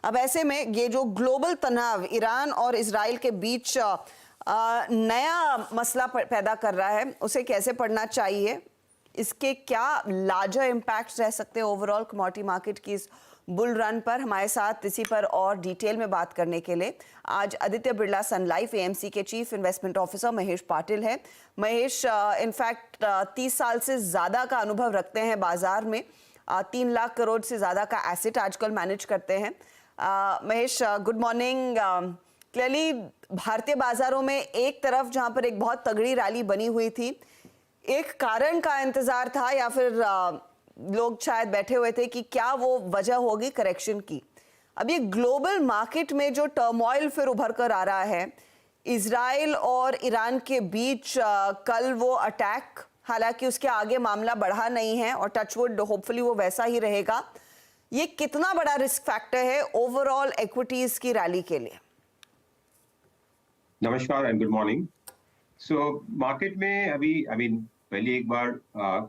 अब ऐसे में ये जो ग्लोबल तनाव ईरान और इजराइल के बीच नया मसला पैदा कर रहा है, उसे कैसे पढ़ना चाहिए? इसके क्या लार्जर इम्पैक्ट्स रह सकते हैं ओवरऑल कमोडिटी मार्केट की इस बुल रन पर? हमारे साथ इसी पर और डिटेल में बात करने के लिए आज आदित्य बिरला सन लाइफ एएमसी के chief investment officer Mahesh Patil है। महेश इनफैक्ट 30 साल से ज़्यादा का अनुभव रखते हैं बाजार में, 3 लाख करोड़ से ज़्यादा का एसेट आजकल मैनेज करते हैं। Mahesh, good morning. क्लियरली भारतीय बाजारों में एक तरफ जहां पर एक बहुत तगड़ी रैली बनी हुई थी, एक कारण का इंतजार था या फिर लोग शायद बैठे हुए थे कि क्या वो वजह होगी करेक्शन की। अब ये ग्लोबल मार्केट में जो टर्मोइल फिर उभर कर आ रहा है इजराइल और ईरान के बीच, कल वो अटैक, हालांकि उसके आगे मामला बढ़ा नहीं है और टचवुड होपफुली वो वैसा ही रहेगा, ये कितना बड़ा रिस्क फैक्टर है ओवरऑल इक्विटीज की रैली के लिए? नमस्कार and good morning. So market में अभी पहले एक बार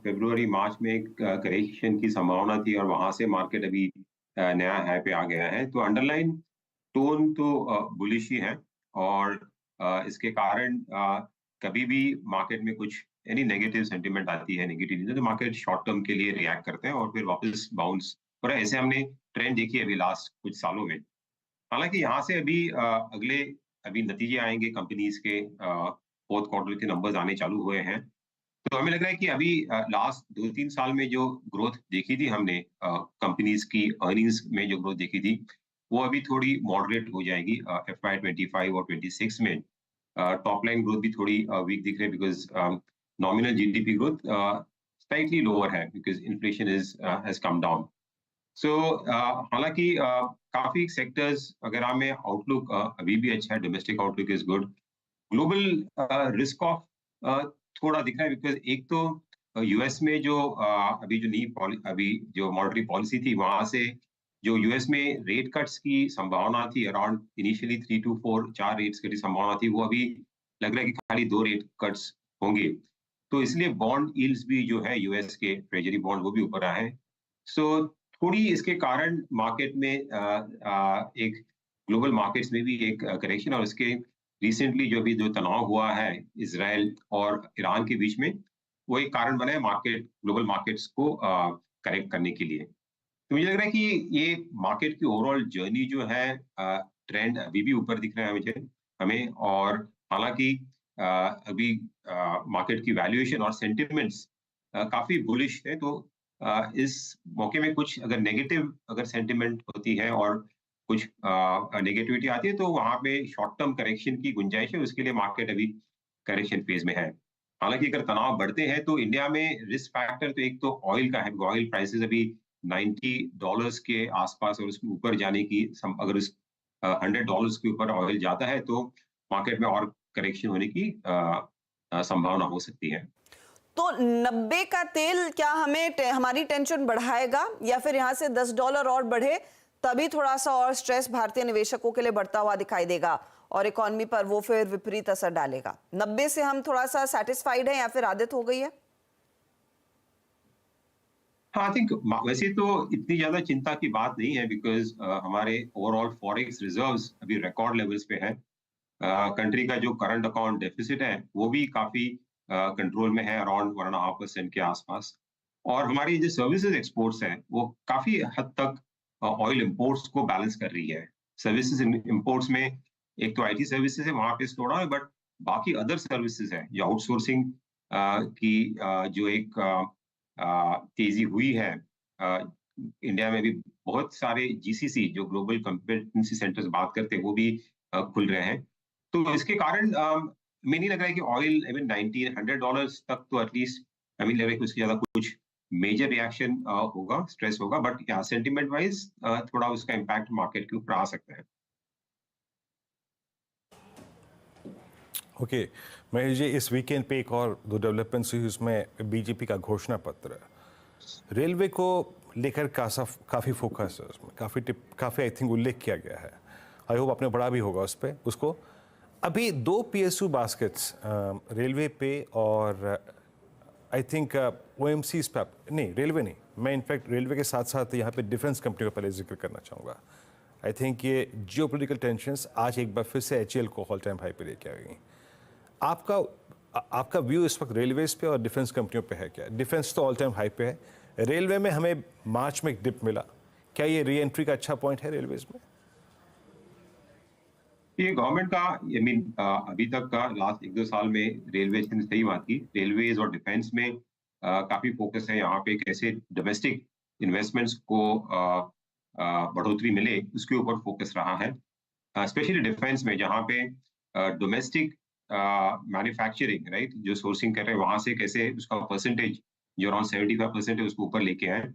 फरवरी मार्च में एक करेक्शन की संभावना थी और वहां से मार्केट अभी नया हाई पे आ गया है। तो अंडरलाइन टोन तो बुलिश ही है और इसके कारण कभी भी मार्केट में कुछ एनी नेगेटिव सेंटिमेंट आती है, नेगेटिव तो मार्केट शॉर्ट टर्म के लिए रिएक्ट करते हैं और फिर वापस बाउंस, और ऐसे हमने ट्रेंड देखी है अभी लास्ट कुछ सालों में। हालांकि यहाँ से अभी नतीजे आएंगे, कंपनीज के फोर्थ क्वार्टर के नंबर्स आने चालू हुए हैं, तो हमें लग रहा है कि अभी लास्ट 2-3 साल में जो ग्रोथ देखी थी हमने कंपनीज की अर्निंग्स में जो ग्रोथ देखी थी वो अभी थोड़ी मॉडरेट हो जाएगी FY25 और 26 में। टॉप लाइन ग्रोथ भी थोड़ी वीक दिख रही है because nominal GDP growth slightly lower है because inflation has come down. So हालांकि काफी सेक्टर्स वगैरह में आउटलुक अभी भी अच्छा है, domestic outlook is good. Global risk of थोड़ा दिख रहा है बिकॉज एक तो यूएस में जो अभी जो मॉनेटरी पॉलिसी थी वहां से जो यूएस में रेट कट्स की संभावना थी अराउंड इनिशियली 3 to 4 रेट्स की संभावना थी, वो अभी लग रहा है कि खाली 2 रेट कट्स होंगे। तो इसलिए बॉन्ड यील्ड्स भी जो है यूएस के ट्रेजरी बॉन्ड वो भी ऊपर आए हैं। सो थोड़ी इसके कारण मार्केट में एक ग्लोबल मार्केट्स में भी एक करेक्शन और इसके रिसेंटली जो तनाव हुआ है इजराइल और ईरान के बीच में, वो एक कारण बना है ग्लोबल मार्केट्स को करेक्ट करने के लिए। तो मुझे लग रहा है कि ये मार्केट की ओवरऑल जर्नी जो है ट्रेंड अभी भी ऊपर दिख रहा है हमें, और हालांकि अभी मार्केट की वैल्यूएशन और सेंटिमेंट्स काफी बुलिश है। तो इस मौके में कुछ अगर नेगेटिव सेंटिमेंट होती है और कुछ नेगेटिविटी आती है तो वहां पे शॉर्ट टर्म करेक्शन की गुंजाइश है, उसके लिए मार्केट अभी करेक्शन फेज में है। हालांकि अगर तनाव बढ़ते हैं तो इंडिया में रिस्क फैक्टर तो एक तो ऑयल का है, ऑयल प्राइसेस अभी $90 के आसपास और उसके ऊपर जाने की अगर उस $100 के ऊपर ऑयल जाता है तो मार्केट में और करेक्शन होने की संभावना हो सकती है। तो 90 का तेल क्या हमारी टेंशन बढ़ाएगा या फिर यहाँ से $10 और बढ़े तभी थोड़ा सा और स्ट्रेस भारतीय निवेशकों के लिए बढ़ता हुआ दिखाई देगा और इकोनॉमी पर वो फिर विपरीत असर डालेगा? 90 से हम थोड़ा सा सेटिस्फाइड हैं या फिर आदत हो गई है? हाँ, आई थिंक वैसे तो इतनी ज्यादा चिंता की बात नहीं है बिकॉज हमारे ओवरऑल फॉरेक्स रिजर्व्स अभी रिकॉर्ड लेवल्स पे है। कंट्री का जो करंट अकाउंट डेफिसिट है वो भी काफी कंट्रोल में है, अराउंड 1.5% के आसपास। और हमारी जो सर्विसेज एक्सपोर्ट्स हैं वो काफी हद तक ऑयल इंपोर्ट्स को बैलेंस कर रही है। सर्विसेज इंपोर्ट्स में एक तो आईटी सर्विसेज है, वहां पे स्लो डाउन है, बट बाकी अदर सर्विसेज है जो आउटसोर्सिंग की जो एक तेजी हुई है। इंडिया में भी बहुत सारे जीसीसी जो ग्लोबल कॉम्पिटेंसी सेंटर्स बात करते हैं वो भी खुल रहे हैं। तो इसके कारण हमें नहीं लग रहा है कि ऑयल $90-100 तक तो एटलीस्ट हमें लग रहा है कि उसकी ज्यादा कुछ मेजर रिएक्शन होगा, स्ट्रेस होगा, बट यहाँ सेंटिमेंट वाइज थोड़ा उसका इम्पैक्ट मार्केट के ऊपर आ सकता है। ओके महेश जी, इस वीकेंड पे एक और दो डेवलपमेंट्स हुई, उसमें बीजेपी का घोषणा पत्र, रेलवे को लेकर काफ़ी फोकस है उसमें, काफ़ी आई थिंक उल्लेख किया गया है। आई होप आपने पढ़ा भी होगा उस पर उसको। अभी 2 PSU बास्केट्स रेलवे पे और आई थिंक OMCs पे, नहीं रेलवे नहीं, मैं इनफैक्ट रेलवे के साथ साथ यहाँ पे डिफेंस कंपनी का पहले जिक्र करना चाहूँगा। आई थिंक ये जियोपॉलिटिकल टेंशंस आज एक बार फिर से एचएएल को ऑल टाइम हाई पे लेके आ गई। आपका व्यू इस वक्त रेलवेज पे और डिफेंस कंपनियों पे है क्या? डिफेंस तो ऑल टाइम हाई पे है, रेलवे में हमें मार्च में एक डिप मिला, क्या ये री एंट्री का अच्छा पॉइंट है रेलवेज में? ये गवर्नमेंट का अभी तक का लास्ट 1-2 साल में रेलवे ने सही बात की। रेलवेज और डिफेंस में काफी फोकस है यहाँ पे, कैसे डोमेस्टिक इन्वेस्टमेंट्स को बढ़ोतरी मिले, उसके ऊपर फोकस रहा है। स्पेशली डिफेंस में, जहाँ पे डोमेस्टिक मैन्युफैक्चरिंग, राइट, जो सोर्सिंग कर रहे हैं वहां से कैसे उसका परसेंटेज जो अराउंड 75% है उसको ऊपर लेके आए।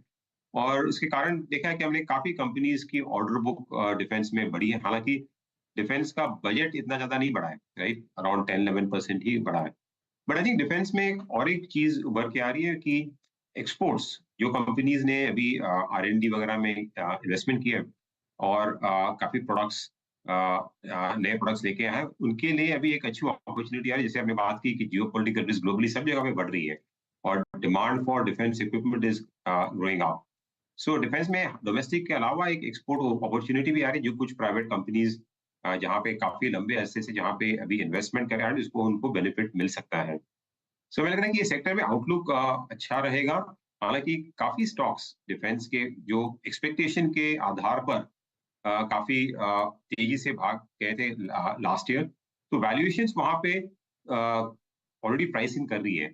और उसके कारण देखा है कि हमने काफी कंपनीज की ऑर्डर बुक डिफेंस में बढ़ी है। हालांकि डिफेंस का बजट इतना ज्यादा नहीं बढ़ा है, राइट, अराउंड 10-11% ही बढ़ा है। बट आई थिंक डिफेंस में एक चीज उभर के आ रही है कि एक्सपोर्ट्स, जो कंपनीज ने अभी R&D वगैरह में इन्वेस्टमेंट किया और काफी प्रोडक्ट्स, नए प्रोडक्ट्स लेके आए हैं, उनके लिए अभी एक अच्छी अपॉर्चुनिटी आ रही है। जैसे आपने बात की कि जियोपॉलिटिकल रिस्क ग्लोबली सब जगह पे बढ़ रही है और demand for defence equipment is growing up. So defence में डोमेस्टिक के अलावा एक एक्सपोर्ट अपॉर्चुनिटी भी आ रही है, जो कुछ प्राइवेट कंपनीज जहाँ पे काफी लंबे अरसे से जहाँ पे अभी इन्वेस्टमेंट कर रहे हैं, उसको उनको बेनिफिट मिल सकता है। सो मुझे लग रहा है कि ये सेक्टर में आउटलुक अच्छा रहेगा। हालांकि काफी स्टॉक्स डिफेंस के जो एक्सपेक्टेशन के आधार पर काफी तेजी से भाग गए थे लास्ट ईयर, तो वैल्यूएशंस वहां पे ऑलरेडी प्राइसिंग कर रही है।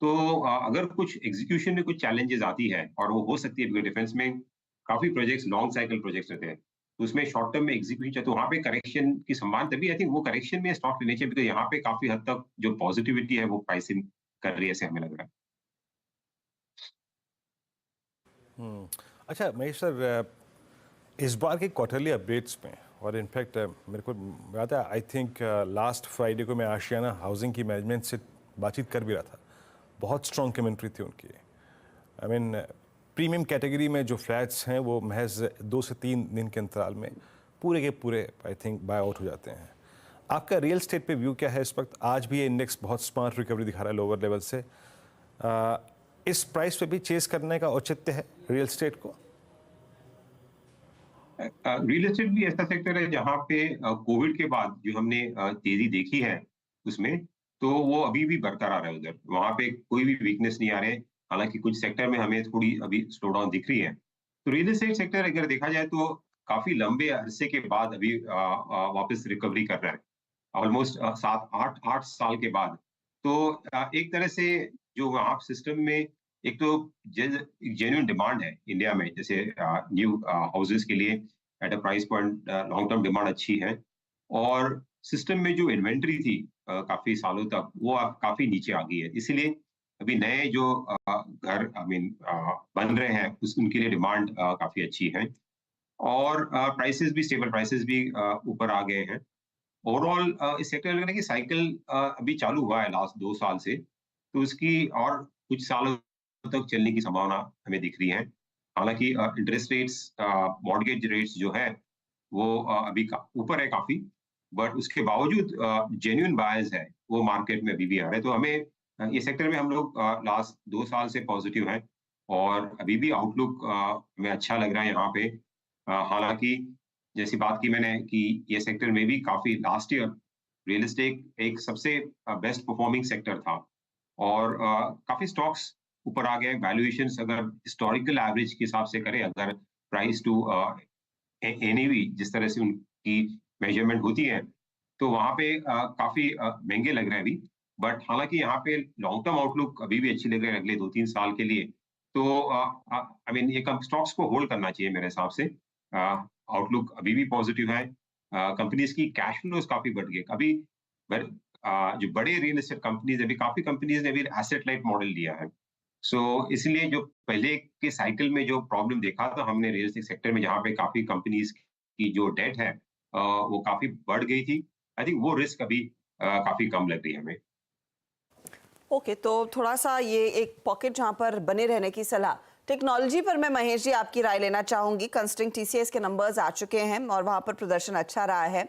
तो अगर कुछ एग्जीक्यूशन में कुछ चैलेंजेस आती है, और वो हो सकती है क्योंकि डिफेंस में काफी प्रोजेक्ट्स लॉन्ग साइकिल प्रोजेक्ट्स रहते हैं, तो उसमें शॉर्ट टर्म में एग्जीक्यूशन चाहिए, तो वहां पे करेक्शन की संभावना, तभी आई थिंक वो करेक्शन में स्टॉक लेने चाहिए, तो यहाँ पे काफी हद तक जो पॉजिटिविटी है वो प्राइसिंग कर रही है, ऐसे हमें लग रहा है। अच्छा महेश सर, इस बार के क्वार्टरली अपडेट्स में, और इनफैक्ट मेरे को याद है, आई थिंक लास्ट फ्राइडे को मैं आशियाना हाउसिंग की मैनेजमेंट से बातचीत कर भी रहा था, बहुत स्ट्रॉन्ग कमेंट्री थी उनकी। आई मीन प्रीमियम कैटेगरी में जो फ्लैट्स हैं वो महज 2 से 3 दिन के अंतराल में पूरे के पूरे आई थिंक बाय आउट हो जाते हैं। आपका रियल स्टेट पे व्यू क्या है इस वक्त? आज भी ये इंडेक्स बहुत स्मार्ट रिकवरी दिखा रहा है लोअर लेवल से, इस प्राइस पे भी चेस करने का औचित्य है रियल स्टेट को? रियल एस्टेट भी ऐसा सेक्टर है जहाँ पे कोविड के बाद जो हमने तेजी देखी है उसमें, तो वो अभी भी बरकरार है उधर, वहां पे कोई भी वीकनेस नहीं आ रहे। हालांकि कुछ सेक्टर में हमें थोड़ी अभी स्लो डाउन दिख रही है। तो रियल एस्टेट सेक्टर अगर देखा जाए तो काफी लंबे अरसे के बाद अभी वापस रिकवरी कर रहा है, ऑलमोस्ट 7-8 साल के बाद। तो एक तरह से जो वहाँ सिस्टम में एक तो जेन्युइन डिमांड है इंडिया में, जैसे न्यू हाउसेस के लिए at a price point long term demand अच्छी है, और सिस्टम में जो इन्वेंट्री थी काफी सालों तक, वो अब काफी नीचे आ गई है। इसीलिए अभी नए जो घर बन रहे हैं उनके लिए डिमांड काफी अच्छी है, और प्राइसेस भी स्टेबल, प्राइसेस भी ऊपर आ गए हैं। ओवरऑल इस सेक्टर में कि साइकिल अभी चालू हुआ है लास्ट 2 साल से, तो उसकी और कुछ सालों तक चलने की संभावना हमें दिख रही है। हालांकि इंटरेस्ट रेट्स, मॉर्गेज रेट्स जो है वो अभी ऊपर है काफी, बट उसके बावजूद जेन्युइन बायर्स है वो मार्केट में अभी भी आ रहे हैं। तो हमें ये सेक्टर में हम लोग लास्ट 2 साल से पॉजिटिव हैं, और अभी भी आउटलुक हमें अच्छा लग रहा है यहाँ पे। हालांकि जैसी बात की मैंने कि ये सेक्टर में भी काफी लास्ट ईयर रियल एस्टेट एक सबसे बेस्ट परफॉर्मिंग सेक्टर था, और काफी स्टॉक्स ऊपर आ गए। वैल्यूएशंस अगर हिस्टोरिकल एवरेज के हिसाब से करें, अगर प्राइस टू एनएवी जिस तरह से उनकी मेजरमेंट होती है, तो वहां पे काफी महंगे लग रहे हैं अभी। बट हालांकि यहाँ पे लॉन्ग टर्म आउटलुक अभी भी अच्छी लग रही है अगले 2-3 साल के लिए। तो आई मीन ये स्टॉक्स को होल्ड करना चाहिए मेरे हिसाब से। आउटलुक अभी भी पॉजिटिव है, कंपनीज की कैश फ्लोज काफी बढ़ गए अभी। जो बड़े रियल एस्टेट कंपनीज, अभी काफी कंपनीज ने अभी एसेट लाइट मॉडल लिया है। सो इसलिए जो पहले के साइकिल में जो प्रॉब्लम देखा था हमने रियल एस्टेट सेक्टर में, जहाँ पे काफी कंपनीज की जो डेट है वो काफी बढ़ गई थी, आई थिंक वो रिस्क अभी काफी कम लग रही है हमें। ओके, तो थोड़ा सा ये एक पॉकेट जहां पर बने रहने की सलाह। टेक्नोलॉजी पर मैं महेश जी आपकी राय लेना चाहूंगी। कंस्टिंग टीसीएस के नंबर्स आ चुके हैं और वहां पर प्रदर्शन अच्छा रहा है।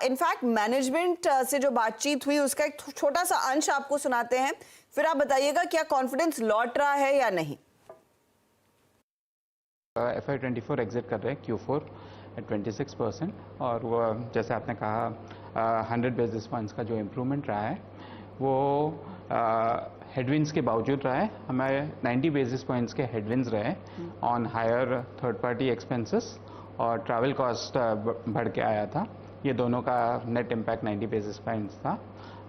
इनफैक्ट मैनेजमेंट से जो बातचीत हुई उसका एक छोटा सा अंश आपको सुनाते हैं, फिर आप बताइएगा क्या कॉन्फिडेंस लौट रहा है या नहीं। FY24 एग्जिट कर रहे हैं Q4 एट 26%, और वो जैसे आपने कहा 100 बेसिस पॉइंट्स का जो इम्प्रूवमेंट रहा है वो हेडविंड्स के बावजूद रहा है। हमें 90 बेसिस पॉइंट्स के हेडविंड्स रहे on higher third party expenses, और ट्रैवल कॉस्ट बढ़ के आया था। ये दोनों का नेट इम्पैक्ट 90 बेसिस पॉइंट्स था,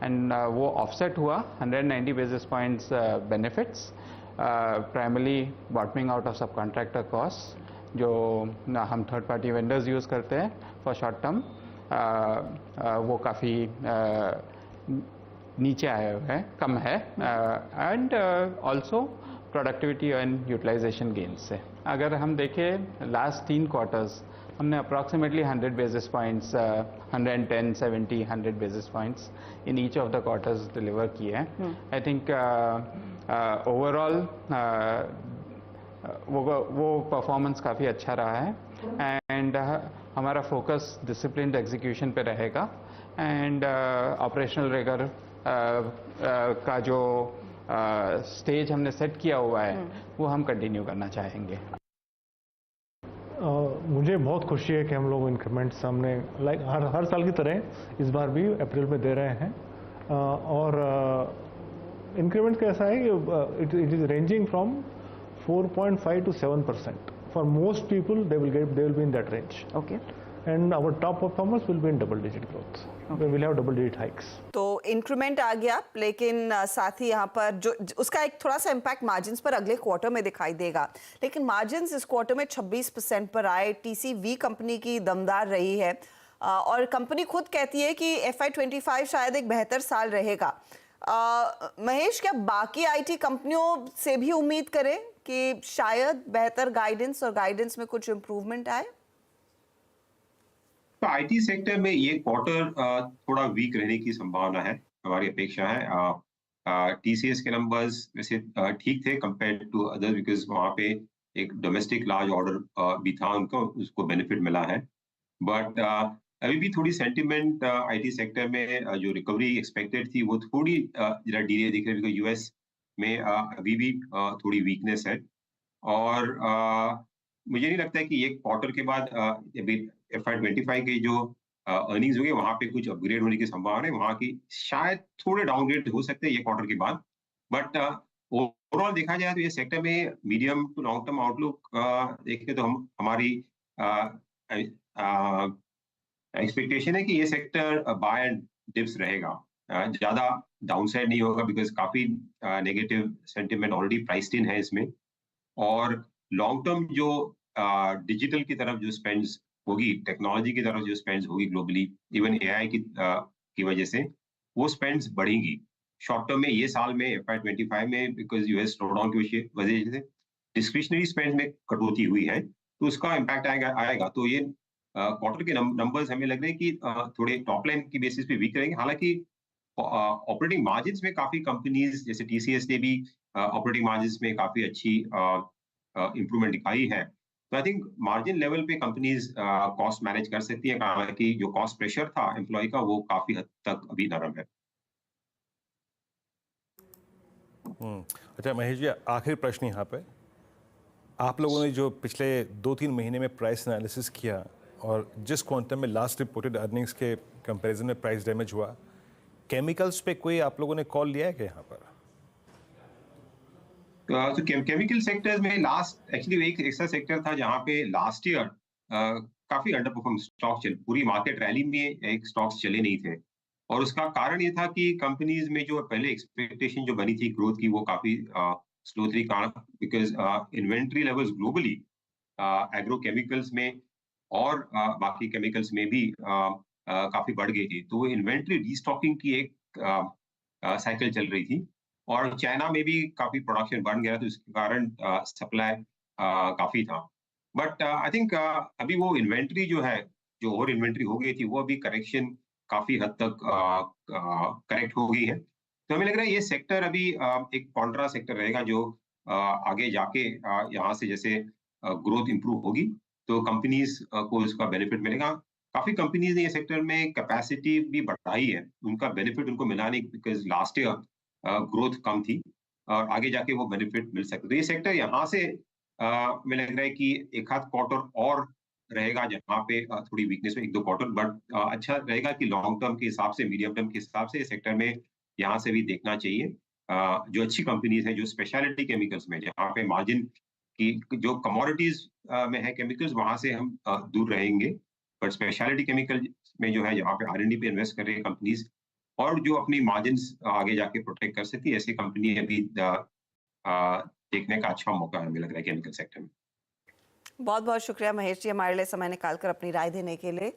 एंड वो ऑफसेट हुआ 190 basis points benefits, primarily bottoming out of subcontractor cost जो हम थर्ड पार्टी वेंडर्स यूज़ करते हैं फॉर शॉर्ट टर्म, वो काफ़ी नीचे आया हुआ है, कम है, and also productivity and utilization gains से। अगर हम देखें लास्ट 3 क्वार्टर्स हमने approximately 100 basis points, 110, 70, 100 basis points in each of the quarters deliver किए हैं। आई थिंक ओवरऑल वो परफॉर्मेंस काफ़ी अच्छा रहा है, एंड हमारा फोकस डिसिप्लिन्ड एग्जीक्यूशन पे रहेगा, एंड ऑपरेशनल रिगर का जो स्टेज हमने सेट किया हुआ है वो हम कंटिन्यू करना चाहेंगे। मुझे बहुत खुशी है कि हम लोग इंक्रीमेंट सामने लाइक हर साल की तरह इस बार भी अप्रैल में दे रहे हैं, और इंक्रीमेंट कैसा है कि it is ranging from 4.5 to 7%. For most people, they will be in that range. Okay. And our top performers will be in double-digit growth. Okay. We will have double-digit hikes. तो increment आ गया, लेकिन साथ ही यहाँ पर जो उसका एक थोड़ा सा इम्पैक्ट मार्जिन्स पर अगले क्वार्टर में दिखाई देगा। लेकिन मार्जिन्स इस क्वार्टर में 26% पर आए। TCV कंपनी की दमदार रही है, और कंपनी खुद कहती है कि FY25 शायद एक बेहतर साल रहेगा। महेश, क्या बाकी IT कंपनियों से भी उम्मीद करें कि शायद बेहतर गाइडेंस और गाइडेंस में कुछ इम्प्रूवमेंट आए? तो IT सेक्टर में ये क्वार्टर थोड़ा वीक रहने की संभावना है, हमारी अपेक्षा है। TCS के नंबर्स वैसे ठीक थे कंपेयर टू अदर, बिकॉज वहाँ पे एक डोमेस्टिक लार्ज ऑर्डर भी था उनका, उसको बेनिफिट मिला है। बट अभी भी थोड़ी सेंटिमेंट IT सेक्टर में जो रिकवरी एक्सपेक्टेड थी वो थोड़ी जरा डिले दिख रही है, बिकॉज यूएस में अभी भी थोड़ी वीकनेस है। और मुझे नहीं लगता है कि एक क्वार्टर के बाद अभी FY25 के जो अर्निंग्स होंगे वहाँ पे कुछ अपग्रेड होने की संभावना है। वहाँ की शायद थोड़े डाउनग्रेड हो सकते हैं ये क्वार्टर के बाद, बट ओवरऑल देखा जाए तो ये सेक्टर में medium to long term outlook देखें तो हमारी एक्सपेक्टेशन है कि ये सेक्टर बाय एंड डिप्स रहेगा, ज्यादा डाउनसाइड नहीं होगा, बिकॉज काफी नेगेटिव सेंटिमेंट ऑलरेडी प्राइस्ड इन है इसमें। और लॉन्ग टर्म जो डिजिटल की तरफ जो स्पेंड्स होगी, टेक्नोलॉजी की तरफ जो स्पेंड्स होगी ग्लोबली, इवन AI की वजह से वो स्पेंड्स बढ़ेंगी। शॉर्ट टर्म में ये साल में FY25 में बिकॉज यूएस स्लोडाउन की वजह से डिस्क्रिशनरी स्पेंड में कटौती हुई है, तो उसका इम्पैक्ट आएगा। तो ये क्वार्टर के नंबर्स हमें लग रहे हैं कि थोड़े टॉप लाइन की बेसिस पे वीक रहेंगे। हालांकि ऑपरेटिंग मार्जिन्स में काफी कंपनीज जैसे TCS ने भी ऑपरेटिंग मार्जिन्स में काफी अच्छी इंप्रूवमेंट दिखाई है। तो आई थिंक मार्जिन लेवल पे कंपनीज कॉस्ट मैनेज कर सकती है, हालांकि जो कॉस्ट प्रेशर था एम्प्लॉय का वो काफी हद तक अभी नरम है। अच्छा महेश जी, आखिरी प्रश्न यहाँ पे, आप लोगों ने जो पिछले 2-3 महीने में प्राइस एनालिसिस किया और जिस क्वांटम में लास्ट रिपोर्टेड अर्निंग्स के कंपैरिजन में प्राइस डैमेज हुआ, केमिकल्स पे कोई आप लोगों ने कॉल लिया है क्या यहाँ पर? तो केमिकल सेक्टर्स में लास्ट एक्चुअली एक ऐसा सेक्टर था जहाँ पे लास्ट ईयर काफी अंडर परफॉर्म स्टॉक चले, पूरी मार्केट रैली में एक स्टॉक्स चले नहीं थे। और उसका कारण ये था कि कंपनीज में जो पहले एक्सपेक्टेशन जो बनी थी ग्रोथ की वो काफी स्लो थी, because inventory levels globally agrochemicals में और बाकी केमिकल्स में भी काफी बढ़ गई थी। तो इन्वेंट्री रीस्टॉकिंग की एक साइकिल चल रही थी, और चाइना में भी काफी प्रोडक्शन बढ़ गया, तो इसके कारण सप्लाई काफी था। बट आई थिंक अभी वो इन्वेंट्री जो है, जो ओवर इन्वेंट्री हो गई थी, वो अभी करेक्शन काफी हद तक करेक्ट हो गई है। तो हमें लग रहा है ये सेक्टर अभी एक कॉन्ट्रा सेक्टर रहेगा, जो आगे जाके यहाँ से जैसे ग्रोथ इंप्रूव होगी तो कंपनीज को इसका बेनिफिट मिलेगा। काफी कंपनीज ने ये सेक्टर में कैपेसिटी भी बढ़ाई है, उनका बेनिफिट उनको मिला नहीं, बिकॉज लास्ट ईयर ग्रोथ कम थी और आगे जाके वो बेनिफिट मिल सकते। तो ये सेक्टर यहाँ से मुझे लग रहा है कि एक आध क्वार्टर और रहेगा जहाँ पे थोड़ी वीकनेस में 1-2 क्वार्टर, बट अच्छा रहेगा कि लॉन्ग टर्म के हिसाब से, मीडियम टर्म के हिसाब से इस सेक्टर में यहाँ से भी देखना चाहिए। जो अच्छी कंपनीज हैं, जो स्पेशलिटी केमिकल्स में, जहाँ पे मार्जिन की जो कमोडिटीज में है केमिकल्स, वहाँ से हम दूर रहेंगे। पर स्पेशलिटी केमिकल में जो है, जहाँ पे R&D पे इन्वेस्ट कर रही है कंपनीज और जो अपनी मार्जिन्स आगे जाके प्रोटेक्ट कर सकती है, ऐसी कंपनी अभी देखने का अच्छा मौका हमें लग रहा है केमिकल सेक्टर में। बहुत बहुत शुक्रिया महेश जी, हमारे लिए समय निकालकर अपनी राय देने के लिए।